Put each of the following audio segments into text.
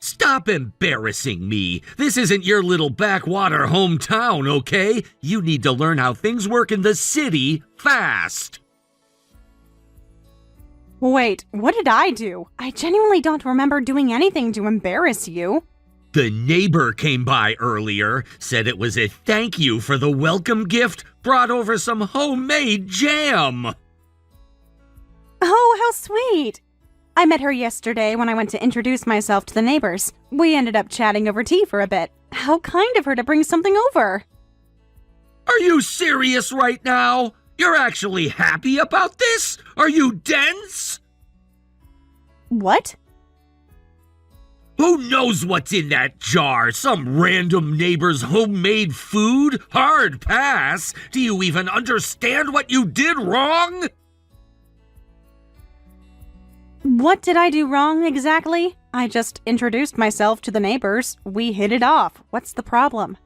Stop embarrassing me. This isn't your little backwater hometown, okay? You need to learn how things work in the city fast. Wait, what did I do? I genuinely don't remember doing anything to embarrass you. The neighbor came by earlier, said it was a thank you for the welcome gift, brought over some homemade jam. Oh, how sweet! I met her yesterday when I went to introduce myself to the neighbors. We ended up chatting over tea for a bit. How kind of her to bring something over. Are you serious right now? You're actually happy about this? Are you dense? What? Who knows what's in that jar? Some random neighbor's homemade food? Hard pass. Do you even understand what you did wrong? What did I do wrong exactly? I just introduced myself to the neighbors. We hit it off. What's the problem?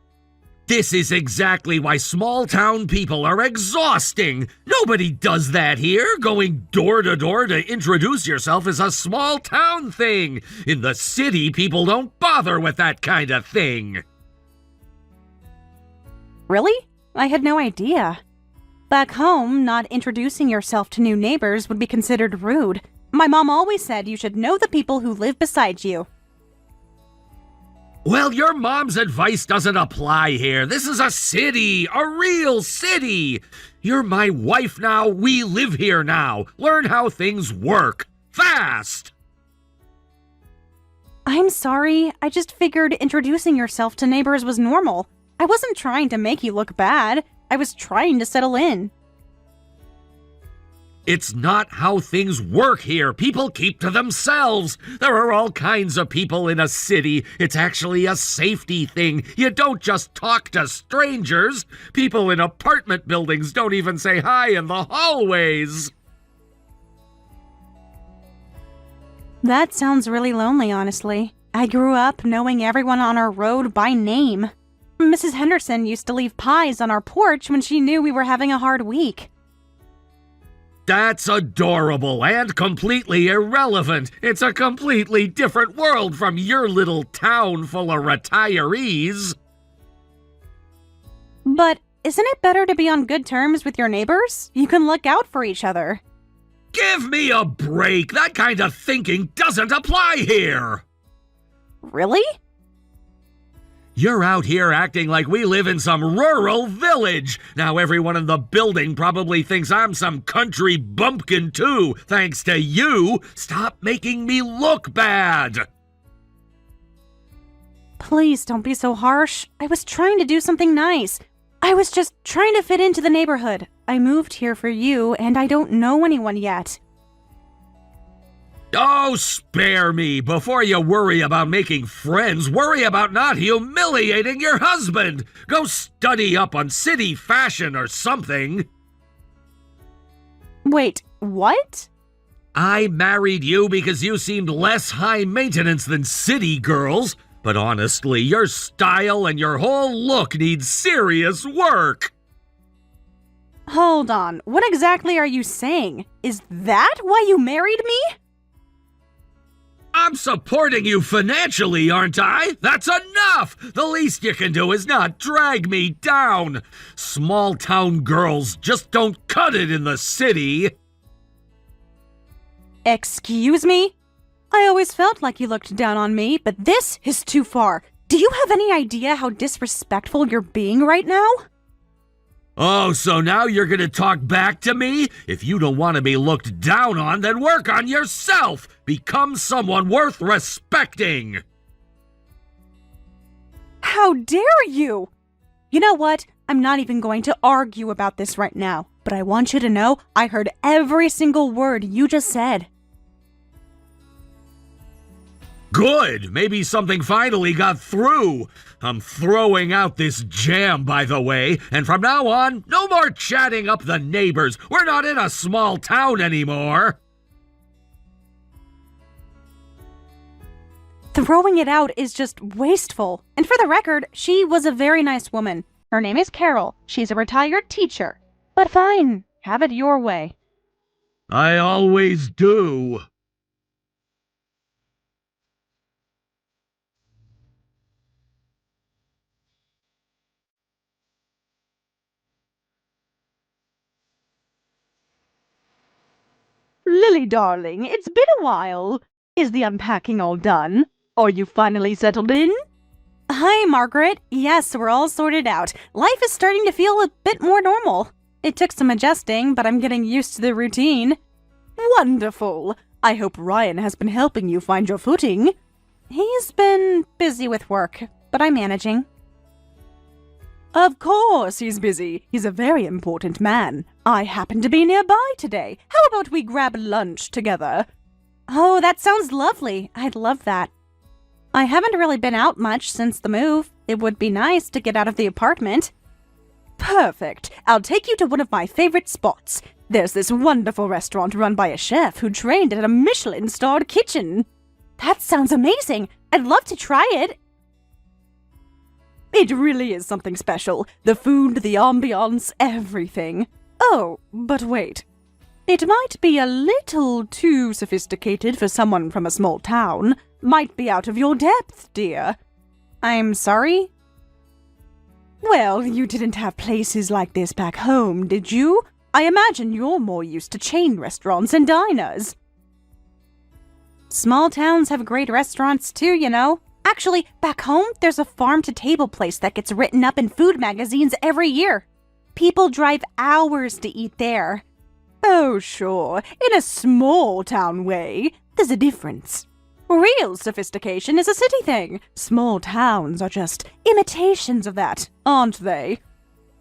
This is exactly why small-town people are exhausting. Nobody does that here. Going door to door to introduce yourself is a small-town thing. In the city, people don't bother with that kind of thing. Really? I had no idea. Back home, not introducing yourself to new neighbors would be considered rude. My mom always said you should know the people who live beside you. Well, your mom's advice doesn't apply here. This is a city, a real city. You're my wife now. We live here now. Learn how things work. Fast! I'm sorry. I just figured introducing yourself to neighbors was normal. I wasn't trying to make you look bad. I was trying to settle in. It's not how things work here. People keep to themselves. There are all kinds of people in a city. It's actually a safety thing. You don't just talk to strangers. People in apartment buildings don't even say hi in the hallways. That sounds really lonely, honestly. I grew up knowing everyone on our road by name. Mrs. Henderson used to leave pies on our porch when she knew we were having a hard week. That's adorable and completely irrelevant. It's a completely different world from your little town full of retirees. But isn't it better to be on good terms with your neighbors? You can look out for each other. Give me a break. That kind of thinking doesn't apply here. Really? You're out here acting like we live in some rural village. Now everyone in the building probably thinks I'm some country bumpkin too, thanks to you. Stop making me look bad. Please don't be so harsh. I was trying to do something nice. I was just trying to fit into the neighborhood. I moved here for you, and I don't know anyone yet. Oh, spare me. Before you worry about making friends, worry about not humiliating your husband. Go study up on city fashion or something. Wait, what? I married you because you seemed less high maintenance than city girls. But honestly, your style and your whole look need serious work. Hold on, what exactly are you saying? Is that why you married me? I'm supporting you financially, aren't I? That's enough! The least you can do is not drag me down. Small-town girls just don't cut it in the city. Excuse me? I always felt like you looked down on me, but this is too far. Do you have any idea how disrespectful you're being right now? Oh, so now you're gonna talk back to me? If you don't want to be looked down on, then work on yourself! Become someone worth respecting! How dare you! You know what? I'm not even going to argue about this right now, but I want you to know I heard every single word you just said. Good! Maybe something finally got through. I'm throwing out this jam, by the way, and from now on, no more chatting up the neighbors. We're not in a small town anymore. Throwing it out is just wasteful. And for the record, she was a very nice woman. Her name is Carol. She's a retired teacher. But fine, have it your way. I always do. Lily, darling, it's been a while. Is the unpacking all done? Are you finally settled in? Hi, Margaret. Yes, we're all sorted out. Life is starting to feel a bit more normal. It took some adjusting, but I'm getting used to the routine. Wonderful. I hope Ryan has been helping you find your footing. He's been busy with work, but I'm managing. Of course he's busy. He's a very important man. I happen to be nearby today. How about we grab lunch together? Oh, that sounds lovely. I'd love that. I haven't really been out much since the move. It would be nice to get out of the apartment. Perfect. I'll take you to one of my favorite spots. There's this wonderful restaurant run by a chef who trained at a Michelin-starred kitchen. That sounds amazing. I'd love to try it. It really is something special. The food, the ambiance, everything. Oh, but wait. It might be a little too sophisticated for someone from a small town. Might be out of your depth, dear. I'm sorry? Well, you didn't have places like this back home, did you? I imagine you're more used to chain restaurants and diners. Small towns have great restaurants too, you know. Actually, back home, there's a farm-to-table place that gets written up in food magazines every year. People drive hours to eat there. Oh, sure. In a small-town way, there's a difference. Real sophistication is a city thing. Small towns are just imitations of that, aren't they?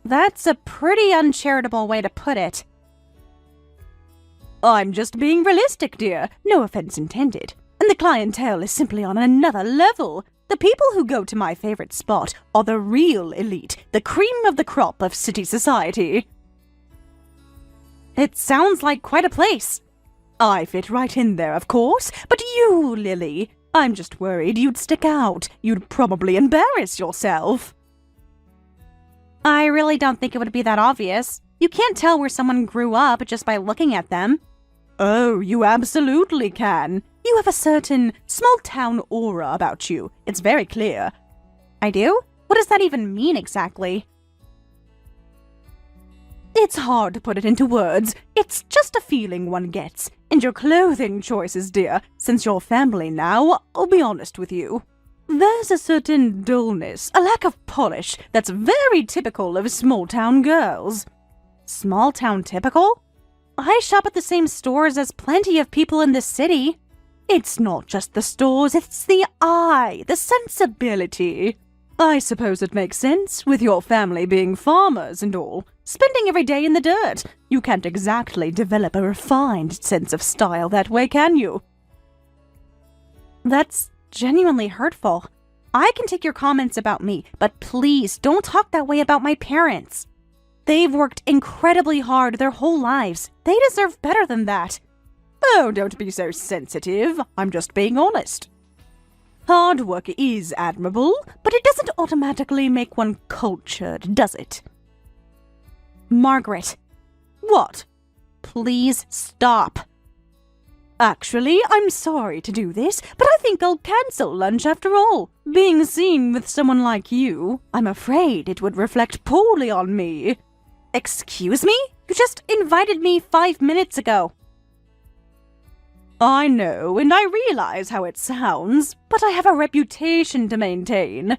That's a pretty uncharitable way to put it. I'm just being realistic, dear. No offense intended. And the clientele is simply on another level. The people who go to my favorite spot are the real elite, the cream of the crop of city society. It sounds like quite a place. I fit right in there, of course, but you, Lily, I'm just worried you'd stick out. You'd probably embarrass yourself. I really don't think it would be that obvious. You can't tell where someone grew up just by looking at them. Oh, you absolutely can. You have a certain small-town aura about you. It's very clear. I do? What does that even mean exactly? It's hard to put it into words. It's just a feeling one gets. And your clothing choices, dear, since you're family now, I'll be honest with you. There's a certain dullness, a lack of polish, that's very typical of small-town girls. Small-town typical? I shop at the same stores as plenty of people in this city. It's not just the stores, it's the eye, the sensibility. I suppose it makes sense, with your family being farmers and all. Spending every day in the dirt. You can't exactly develop a refined sense of style that way, can you? That's genuinely hurtful. I can take your comments about me, but please don't talk that way about my parents. They've worked incredibly hard their whole lives. They deserve better than that. Oh, don't be so sensitive. I'm just being honest. Hard work is admirable, but it doesn't automatically make one cultured, does it? Margaret. What? Please stop. Actually, I'm sorry to do this, but I think I'll cancel lunch after all. Being seen with someone like you, I'm afraid it would reflect poorly on me. Excuse me? You just invited me 5 minutes ago. I know, and I realize how it sounds, but I have a reputation to maintain.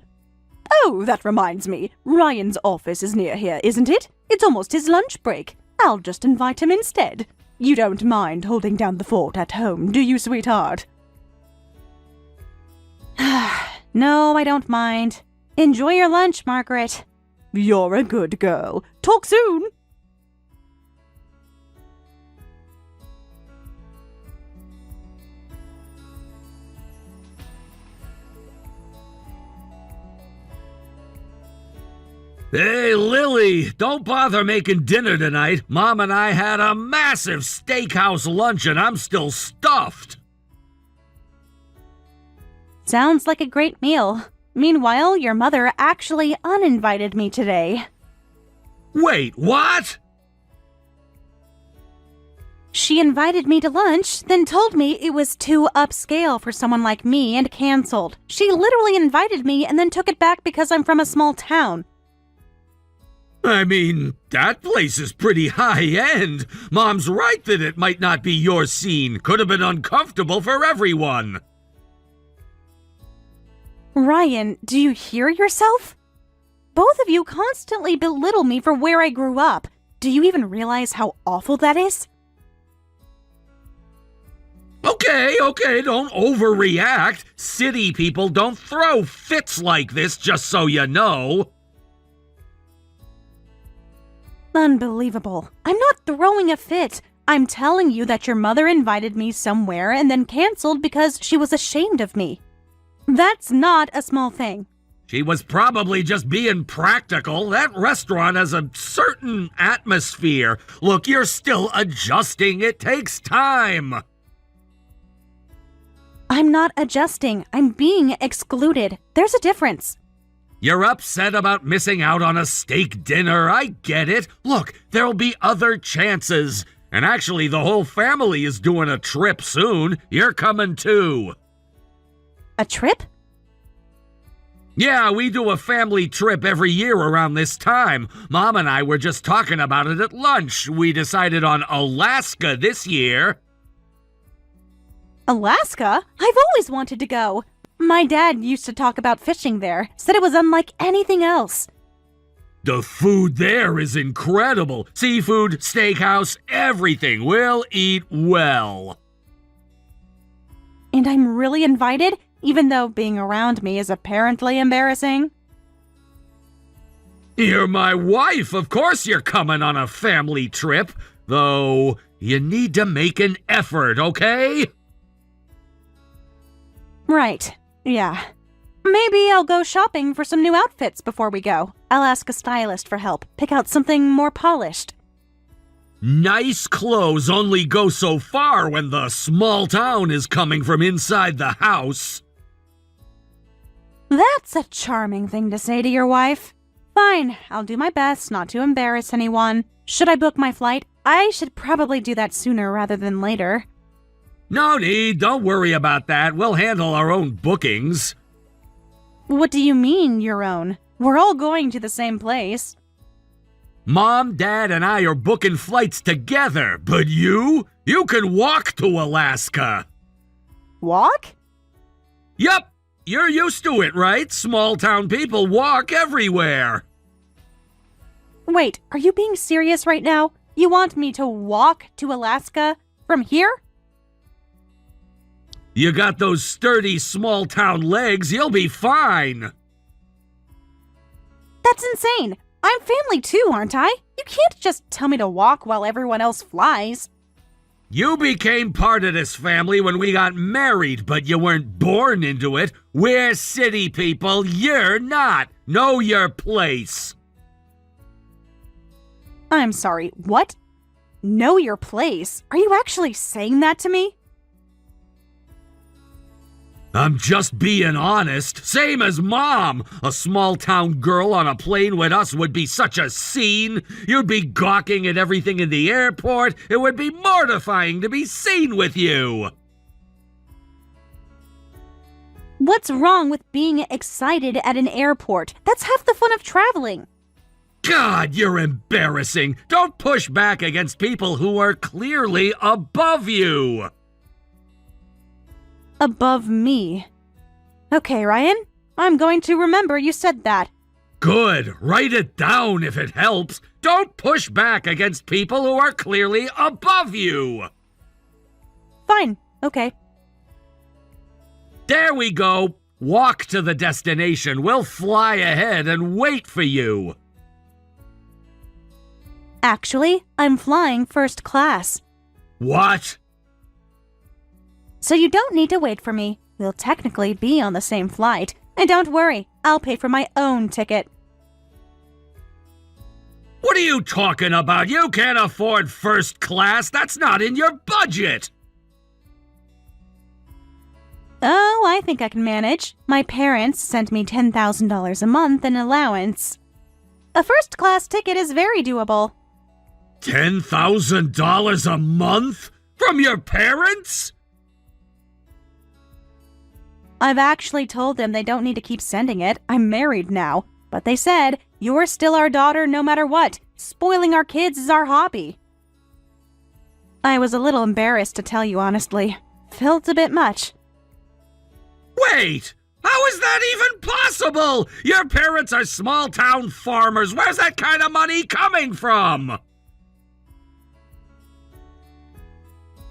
Oh, that reminds me. Ryan's office is near here, isn't it? It's almost his lunch break. I'll just invite him instead. You don't mind holding down the fort at home, do you, sweetheart? No, I don't mind. Enjoy your lunch, Margaret. You're a good girl. Talk soon! Hey, Lily, don't bother making dinner tonight. Mom and I had a massive steakhouse lunch and I'm still stuffed. Sounds like a great meal. Meanwhile, your mother actually uninvited me today. Wait, what? She invited me to lunch, then told me it was too upscale for someone like me and canceled. She literally invited me and then took it back because I'm from a small town. I mean, that place is pretty high-end. Mom's right that it might not be your scene. Could have been uncomfortable for everyone. Ryan, do you hear yourself? Both of you constantly belittle me for where I grew up. Do you even realize how awful that is? Okay, don't overreact. City people don't throw fits like this, just so you know. Unbelievable. I'm not throwing a fit. I'm telling you that your mother invited me somewhere and then canceled because she was ashamed of me. That's not a small thing. She was probably just being practical. That restaurant has a certain atmosphere. Look, you're still adjusting. It takes time. I'm not adjusting. I'm being excluded. There's a difference. You're upset about missing out on a steak dinner. I get it. Look, there'll be other chances. And actually, the whole family is doing a trip soon. You're coming too. A trip? Yeah, we do a family trip every year around this time. Mom and I were just talking about it at lunch. We decided on Alaska this year. Alaska? I've always wanted to go. My dad used to talk about fishing there, said it was unlike anything else. The food there is incredible. Seafood, steakhouse, everything. We'll eat well. And I'm really invited, even though being around me is apparently embarrassing. You're my wife. Of course you're coming on a family trip. Though, you need to make an effort, okay? Right. Yeah. Maybe I'll go shopping for some new outfits before we go. I'll ask a stylist for help. Pick out something more polished. Nice clothes only go so far when the small town is coming from inside the house. That's a charming thing to say to your wife. Fine, I'll do my best not to embarrass anyone. Should I book my flight? I should probably do that sooner rather than later. No need, don't worry about that. We'll handle our own bookings. What do you mean, your own? We're all going to the same place. Mom, Dad, and I are booking flights together, but you can walk to Alaska. Walk? Yup, you're used to it, right? Small town people walk everywhere. Wait, are you being serious right now? You want me to walk to Alaska from here? You got those sturdy small town legs, you'll be fine. That's insane. I'm family too, aren't I? You can't just tell me to walk while everyone else flies. You became part of this family when we got married, but you weren't born into it. We're city people, you're not. Know your place. I'm sorry, what? Know your place? Are you actually saying that to me? I'm just being honest. Same as Mom. A small-town girl on a plane with us would be such a scene. You'd be gawking at everything in the airport. It would be mortifying to be seen with you. What's wrong with being excited at an airport? That's half the fun of traveling. God, you're embarrassing. Don't push back against people who are clearly above you. Above me. Okay, Ryan. I'm going to remember you said that. Good. Write it down if it helps. Don't push back against people who are clearly above you. Fine. Okay. There we go. Walk to the destination. We'll fly ahead and wait for you. Actually, I'm flying first class. What? So you don't need to wait for me. We'll technically be on the same flight. And don't worry, I'll pay for my own ticket. What are you talking about? You can't afford first class. That's not in your budget. Oh, I think I can manage. My parents sent me $10,000 a month in allowance. A first class ticket is very doable. $10,000 a month? From your parents? I've actually told them they don't need to keep sending it. I'm married now. But they said, You're still our daughter no matter what. Spoiling our kids is our hobby. I was a little embarrassed to tell you honestly. Felt a bit much. Wait! How is that even possible? Your parents are small-town farmers. Where's that kind of money coming from?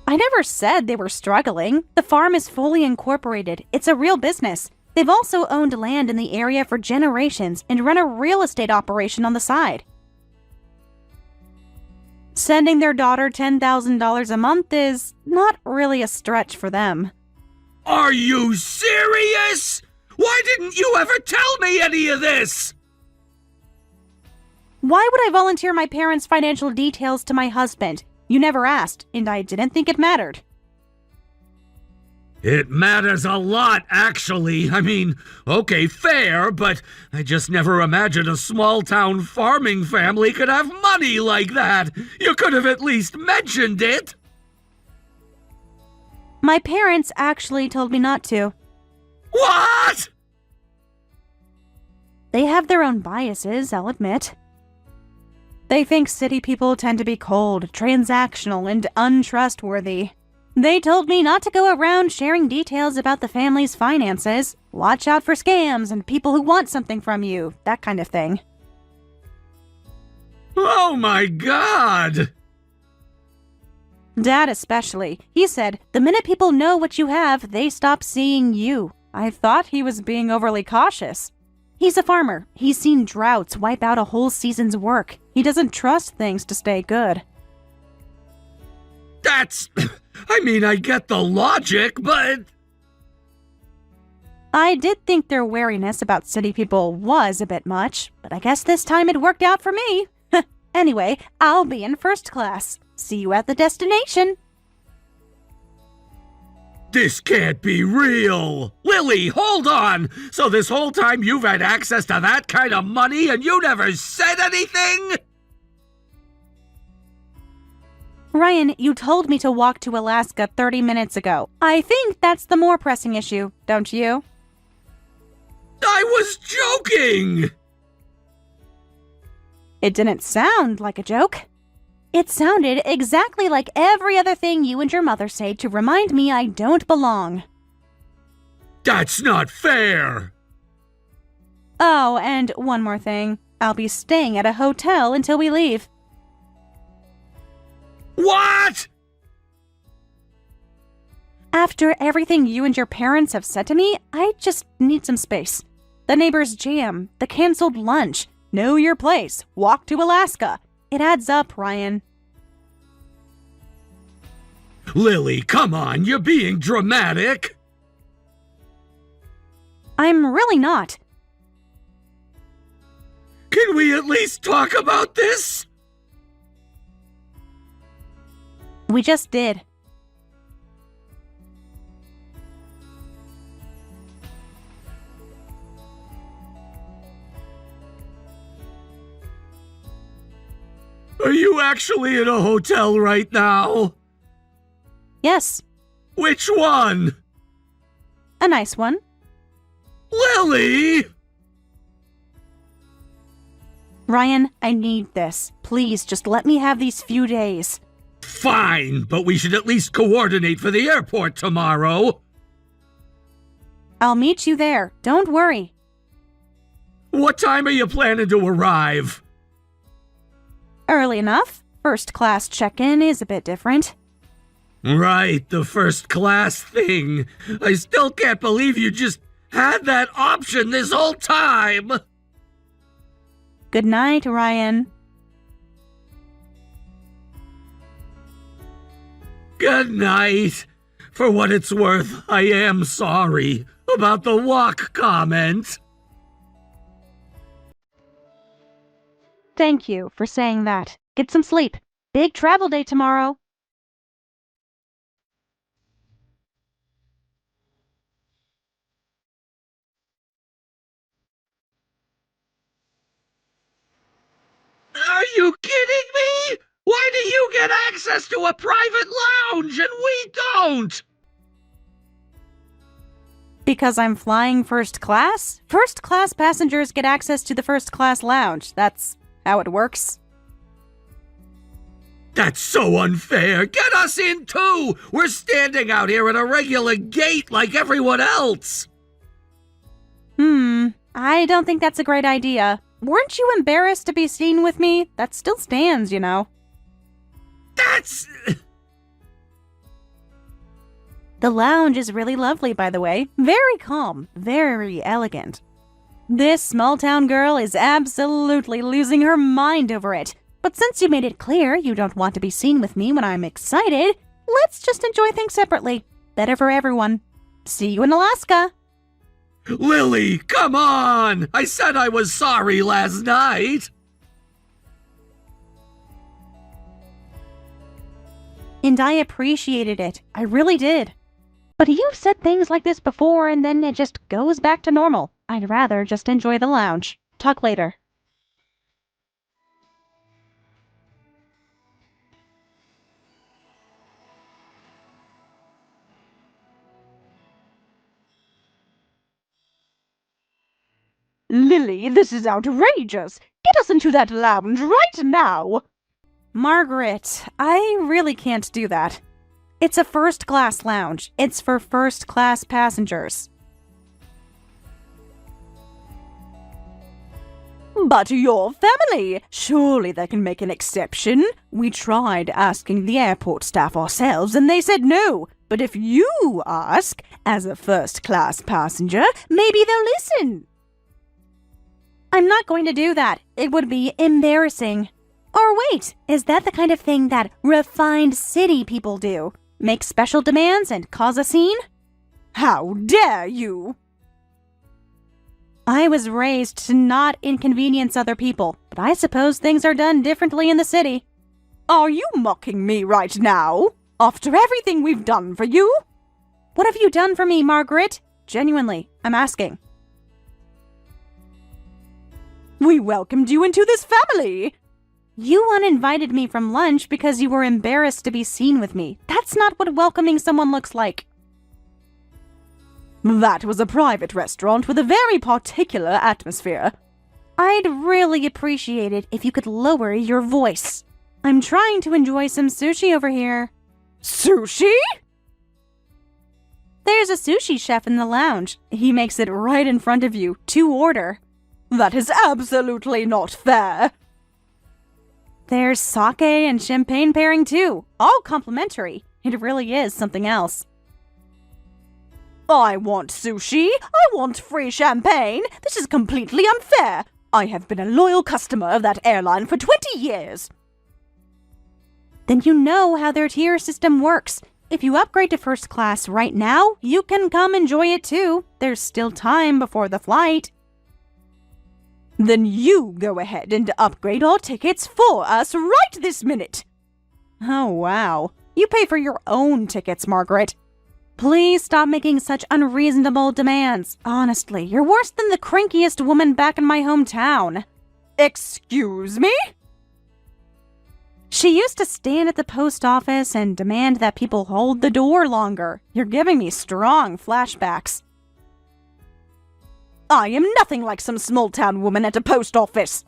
I never said they were struggling. The farm is fully incorporated. It's a real business. They've also owned land in the area for generations and run a real estate operation on the side. Sending their daughter $10,000 a month is not really a stretch for them. Are you serious? Why didn't you ever tell me any of this? Why would I volunteer my parents' financial details to my husband? You never asked, and I didn't think it mattered. It matters a lot, actually. I mean, okay, fair, but I just never imagined a small-town farming family could have money like that. You could have at least mentioned it. My parents actually told me not to. What? They have their own biases, I'll admit. They think city people tend to be cold, transactional, and untrustworthy. They told me not to go around sharing details about the family's finances. Watch out for scams and people who want something from you, that kind of thing. Oh my God! Dad especially. He said, the minute people know what you have, they stop seeing you. I thought he was being overly cautious. He's a farmer. He's seen droughts wipe out a whole season's work. He doesn't trust things to stay good. That's... I mean, I get the logic, but... I did think their wariness about city people was a bit much, but I guess this time it worked out for me. Anyway, I'll be in first class. See you at the destination. This can't be real! Lily, hold on! So this whole time you've had access to that kind of money and you never said anything? Ryan, you told me to walk to Alaska 30 minutes ago. I think that's the more pressing issue, don't you? I was joking! It didn't sound like a joke. It sounded exactly like every other thing you and your mother say to remind me I don't belong. That's not fair! Oh, and one more thing. I'll be staying at a hotel until we leave. What? After everything you and your parents have said to me, I just need some space. The neighbor's jam, the canceled lunch, know your place, walk to Alaska. It adds up, Ryan. Lily, come on, you're being dramatic. I'm really not. Can we at least talk about this? We just did. Are you actually in a hotel right now? Yes, Which one? a nice one. Lily! Ryan, I need this. Please, just let me have these few days. Fine, but we should at least coordinate for the airport tomorrow. I'll meet you there. Don't worry. What time are you planning to arrive? Early enough. First class check-in is a bit different. Right, the first class thing. I still can't believe you just had that option this whole time. Good night, Ryan. Good night. For what it's worth, I am sorry about the walk comment. Thank you for saying that. Get some sleep. Big travel day tomorrow. Are you kidding me? Why do you get access to a private lounge and we don't? Because I'm flying first class? First class passengers get access to the first class lounge. That's how it works. That's so unfair! Get us in too! We're standing out here at a regular gate like everyone else! I don't think that's a great idea. Weren't you embarrassed to be seen with me? That still stands, you know. That's... The lounge is really lovely, by the way. Very calm, very elegant. This small-town girl is absolutely losing her mind over it. But since you made it clear you don't want to be seen with me when I'm excited, let's just enjoy things separately. Better for everyone. See you in Alaska. Lily, come on! I said I was sorry last night! And I appreciated it. I really did. But you've said things like this before and then it just goes back to normal. I'd rather just enjoy the lounge. Talk later. Lily, this is outrageous. Get us into that lounge right now. Margaret, I really can't do that. It's a first-class lounge. It's for first-class passengers. But your family, surely they can make an exception. We tried asking the airport staff ourselves and they said no. But if you ask, as a first-class passenger, maybe they'll listen. I'm not going to do that. It would be embarrassing. Or wait, is that the kind of thing that refined city people do? Make special demands and cause a scene? How dare you! I was raised to not inconvenience other people, but I suppose things are done differently in the city. Are you mocking me right now? After everything we've done for you? What have you done for me, Margaret? Genuinely, I'm asking. We welcomed you into this family. You uninvited me from lunch because you were embarrassed to be seen with me. That's not what welcoming someone looks like. That was a private restaurant with a very particular atmosphere. I'd really appreciate it if you could lower your voice. I'm trying to enjoy some sushi over here. Sushi? There's a sushi chef in the lounge. He makes it right in front of you, to order. That is absolutely not fair. There's sake and champagne pairing too, all complimentary. It really is something else. I want sushi. I want free champagne. This is completely unfair. I have been a loyal customer of that airline for 20 years. Then you know how their tier system works. If you upgrade to first class right now, you can come enjoy it too. There's still time before the flight. Then you go ahead and upgrade our tickets for us right this minute. Oh, wow. You pay for your own tickets, Margaret. Please stop making such unreasonable demands. Honestly, you're worse than the crankiest woman back in my hometown. Excuse me? She used to stand at the post office and demand that people hold the door longer. You're giving me strong flashbacks. I am nothing like some small-town woman at a post office.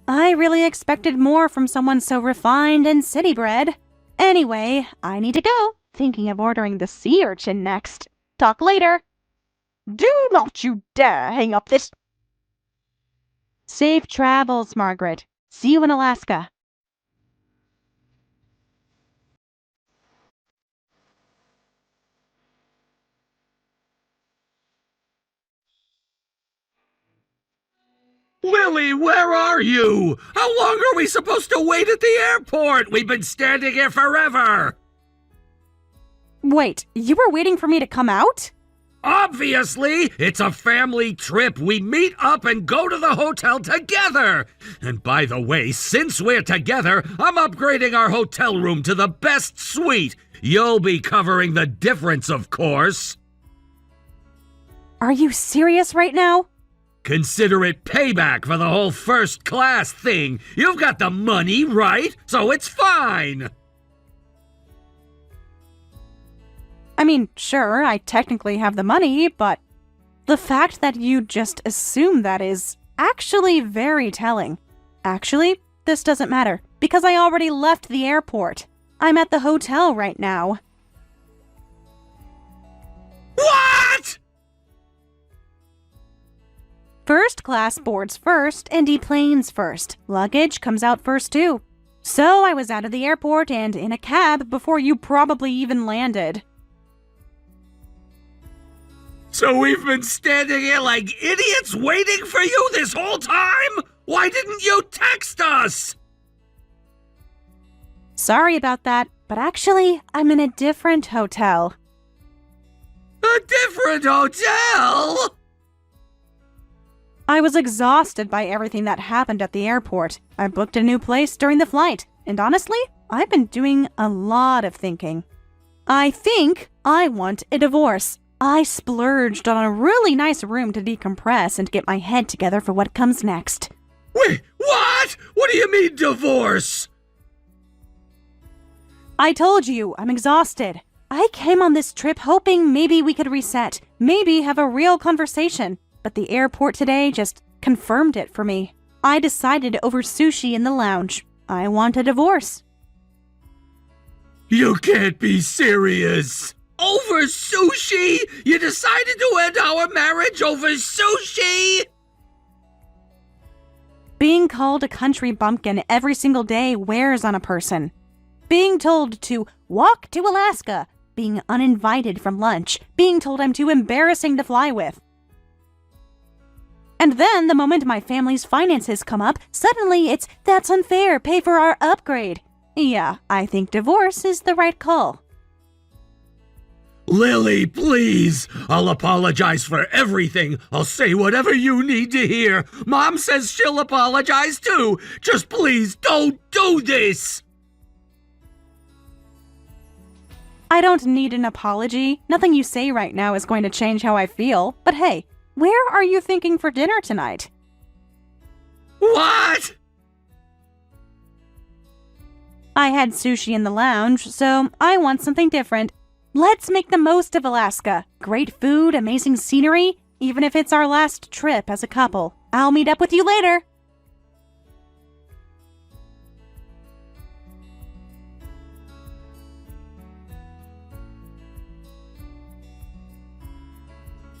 I really expected more from someone so refined and city-bred. Anyway, I need to go. Thinking of ordering the sea urchin next. Talk later. Do not you dare hang up this. Safe travels, Margaret. See you in Alaska. Lily, where are you? How long are we supposed to wait at the airport? We've been standing here forever! Wait, you were waiting for me to come out? Obviously! It's a family trip. We meet up and go to the hotel together! And by the way, since we're together, I'm upgrading our hotel room to the best suite. You'll be covering the difference, of course. Are you serious right now? Consider it payback for the whole first class thing. You've got the money, right? So it's fine. I mean, sure, I technically have the money, but The fact that you just assume that is actually very telling. Actually, this doesn't matter, because I already left the airport. I'm at the hotel right now. What? First class boards first and deplanes first. Luggage comes out first too. So I was out of the airport and in a cab before you probably even landed. So we've been standing here like idiots waiting for you this whole time? Why didn't you text us? Sorry about that, but actually, I'm in a different hotel. A different hotel? I was exhausted by everything that happened at the airport. I booked a new place during the flight, and honestly, I've been doing a lot of thinking. I think I want a divorce. I splurged on a really nice room to decompress and get my head together for what comes next. Wait, what? What do you mean divorce? I told you, I'm exhausted. I came on this trip hoping maybe we could reset, maybe have a real conversation, but the airport today just confirmed it for me. I decided over sushi in the lounge. I want a divorce. You can't be serious. Over sushi? You decided to end our marriage over sushi? Being called a country bumpkin every single day wears on a person. Being told to walk to Alaska, being uninvited from lunch, being told I'm too embarrassing to fly with. And then, the moment my family's finances come up, suddenly it's, that's unfair, pay for our upgrade. Yeah, I think divorce is the right call. Lily, please. I'll apologize for everything. I'll say whatever you need to hear. Mom says she'll apologize too. Just please don't do this. I don't need an apology. Nothing you say right now is going to change how I feel. But hey, where are you thinking for dinner tonight? What? I had sushi in the lounge, so I want something different. Let's make the most of Alaska. Great food, amazing scenery, even if it's our last trip as a couple. I'll meet up with you later.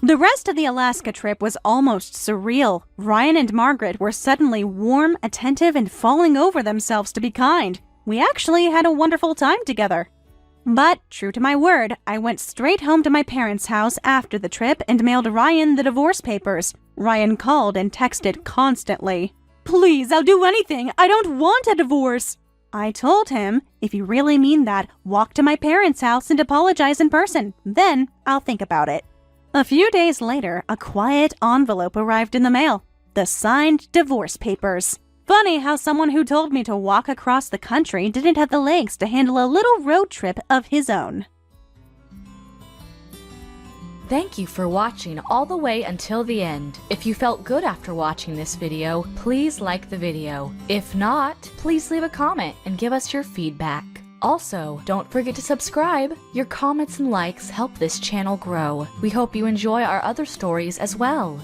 The rest of the Alaska trip was almost surreal. Ryan and Margaret were suddenly warm, attentive, and falling over themselves to be kind. We actually had a wonderful time together. But, true to my word, I went straight home to my parents' house after the trip and mailed Ryan the divorce papers. Ryan called and texted constantly. Please, I'll do anything. I don't want a divorce. I told him, if you really mean that, walk to my parents' house and apologize in person. Then, I'll think about it. A few days later, a quiet envelope arrived in the mail. The signed divorce papers. Funny how someone who told me to walk across the country didn't have the legs to handle a little road trip of his own. Thank you for watching all the way until the end. If you felt good after watching this video, please like the video. If not, please leave a comment and give us your feedback. Also, don't forget to subscribe. Your comments and likes help this channel grow. We hope you enjoy our other stories as well.